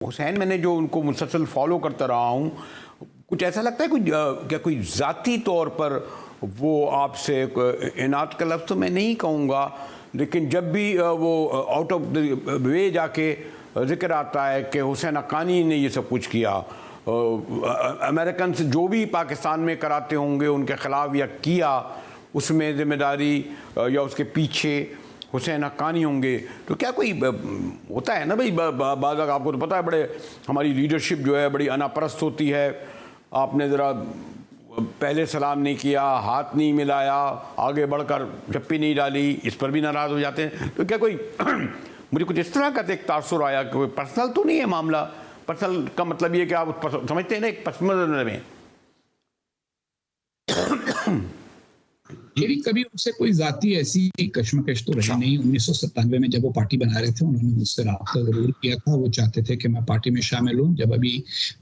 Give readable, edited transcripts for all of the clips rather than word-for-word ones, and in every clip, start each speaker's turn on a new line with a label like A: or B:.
A: हुसैन मैंने जो उनको मुसलसल फॉलो करता रहा हूँ, कुछ ऐसा लगता है क्या कोई ज़ाती तौर पर वो आपसे इनात का लफ्ज़ तो मैं नहीं कहूँगा, लेकिन जब भी वो आउट ऑफ द वे जाके ज़िक्र आता है कि हुसैन हक्कानी ने ये सब कुछ किया, अमेरिकन से जो भी पाकिस्तान में कराते होंगे उनके ख़िलाफ़ या किया, उसमें ज़िम्मेदारी या उसके पीछे हुसैन हक्कानी होंगे, तो क्या कोई होता है ना भाई, बाज़ आपको तो पता है बड़े हमारी लीडरशिप जो है बड़ी अनापरस्त होती है, आपने ज़रा पहले सलाम नहीं किया, हाथ नहीं मिलाया, आगे बढ़कर चप्पी नहीं डाली, इस पर भी नाराज़ हो जाते हैं। तो क्या कोई मुझे कुछ इस तरह का एक तासुर आया कि कोई पर्सनल तो नहीं है मामला? पर्सनल का मतलब ये कि आप समझते हैं ना एक पस मंज़र में
B: मेरी कभी उनसे कोई जाती ऐसी कश्मकश तो रही नहीं। 1997 में जब वो पार्टी बना रहे थे, उन्होंने मुझसे राब्ता जरूर किया था। वो चाहते थे कि मैं पार्टी में शामिल हूँ। जब अभी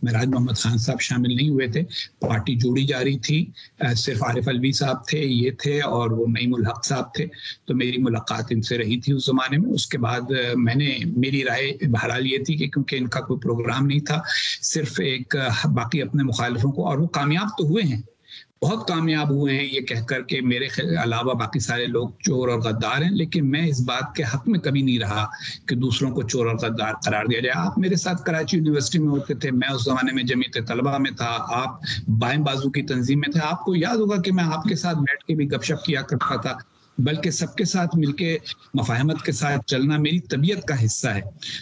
B: मेराज मोहम्मद खान साहब शामिल नहीं हुए थे, पार्टी जोड़ी जा रही थी, सिर्फ आरिफ अलवी साहब थे, ये थे और वो नईमुल हक साहब थे। तो मेरी मुलाकात इनसे रही थी उस जमाने में। उसके बाद मेरी राय बहरहाल ये थी कि क्योंकि इनका कोई प्रोग्राम नहीं था, सिर्फ एक बाकी अपने मुखालिफों को, और वो कामयाब तो हुए हैं, बहुत कामयाब हुए हैं ये कहकर के मेरे अलावा बाकी सारे लोग चोर और गद्दार हैं, लेकिन मैं इस बात के हक में कभी नहीं रहा कि दूसरों को चोर और गद्दार करार दिया जाए। आप मेरे साथ कराची यूनिवर्सिटी में होते थे, मैं उस जमाने में जमीयत तलबा में था, आप बाएं बाजू की तंजीम में थे। आपको याद होगा कि मैं आपके साथ बैठ के भी गपशप किया करता था, बल्कि सबके साथ मिलके मफाहमत के साथ चलना मेरी तबीयत का हिस्सा है।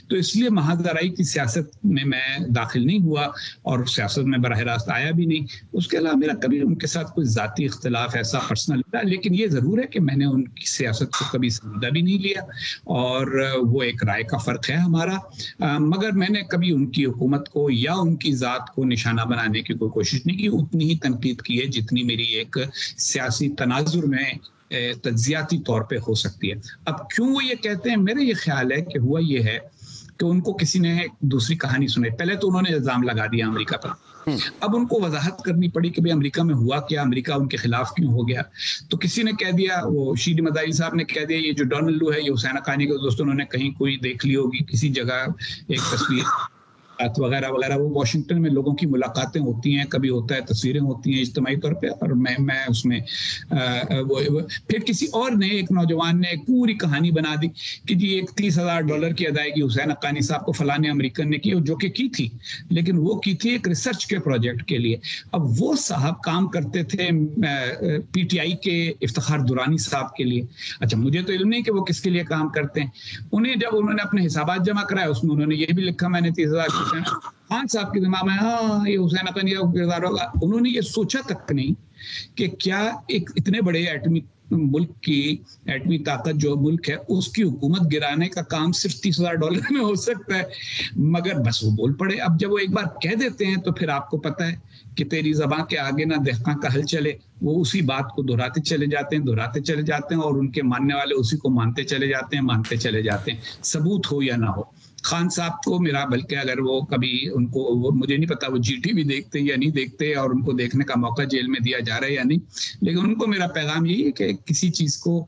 B: तो इसलिए महाजराई की सियासत में मैं दाखिल नहीं हुआ और सियासत में बराह रास्त आया भी नहीं। उसके अलावा मेरा कभी उनके साथ कोई ज़ाती इख्तिलाफ ऐसा पर्सनल था, लेकिन ये ज़रूर है कि मैंने उनकी सियासत को कभी समझा भी नहीं लिया और वो एक राय का फ़र्क है हमारा। मगर मैंने कभी उनकी हुकूमत को या उनकी ज़ात को निशाना बनाने की कोई कोशिश नहीं की। उतनी ही तनकीद की है जितनी मेरी एक सियासी तनाजुर में तज्जियाती तौर पे हो सकती है। अब क्यों वो ये कहते हैं, मेरा ये ख्याल है कि हुआ ये है कि उनको किसी ने दूसरी कहानी सुनाई। पहले तो उन्होंने इल्जाम लगा दिया अमेरिका पर, अब उनको वजाहत करनी पड़ी कि भाई अमेरिका में हुआ क्या, अमेरिका उनके खिलाफ क्यों हो गया। तो किसी ने कह दिया, वो शीरी मदारी साहब ने कह दिया, ये जो डोनाल्ड लू है ये हुसैन हक्कानी के दोस्तों, उन्होंने कहीं कोई देख ली होगी किसी जगह एक तस्वीर वगैरह वगैरह। वो वाशिंगटन में लोगों की मुलाकातें होती हैं, कभी होता है तस्वीरें होती हैं इज्तिमाई तौर पे, और मैं उसमें फिर किसी और ने, एक नौजवान ने एक पूरी कहानी बना दी कि जी एक $30,000 की अदायगी हुसैन हक्कानी साहब को फलाने अमेरिकन ने की, जो कि की थी, लेकिन वो की थी एक रिसर्च के प्रोजेक्ट के लिए। अब वो साहब काम करते थे PTI के इफ्तिखार दुरानी साहब के लिए। अच्छा, मुझे तो इल्म नहीं कि वो किसके लिए काम करते हैं। उन्हें जब उन्होंने अपने हिसाबात जमा कराए, उसमें उन्होंने ये भी लिखा मैंने 30,000 खान साहब के दिमाग में, हाँ ये हुसैन हक्कानी का किरदार होगा। उन्होंने ये सोचा तक नहीं कि क्या एक इतने बड़े एटमी मुल्क की एटमी ताकत जो मुल्क है उसकी हुकूमत गिराने का काम सिर्फ $30,000 में हो सकता है। मगर बस वो बोल पड़े। अब जब वो एक बार कह देते हैं तो फिर आपको पता है कि तेरी ज़बान के आगे ना दहका का हल चले, वो उसी बात को दोहराते चले जाते हैं और उनके मानने वाले उसी को मानते चले जाते हैं, सबूत हो या ना हो। खान साहब को मेरा, बल्कि अगर वो कभी उनको, वो मुझे नहीं पता वो GT भी देखते या नहीं देखते और उनको देखने का मौका जेल में दिया जा रहा है या नहीं, लेकिन उनको मेरा पैगाम यही है कि किसी चीज को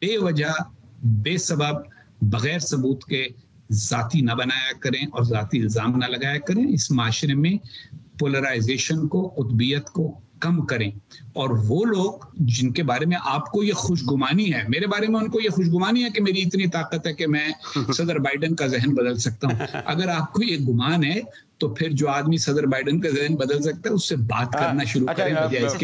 B: बेवजह बेसबब बगैर सबूत के जाती ना बनाया करें और जाती इल्जाम ना लगाया करें। इस माशरे में पोलराइजेशन को, कुतबियत को कम करें। और वो लोग जिनके बारे में आपको ये खुशगुमानी है, मेरे बारे में उनको ये खुशगुमानी है कि मेरी इतनी ताकत है कि मैं सदर बाइडन का जहन बदल सकता हूँ। अगर आपको ये गुमान है तो फिर जो आदमी सदर बाइडन का जहन बदल सकता है उससे बात करना शुरू करें, बजाय इसके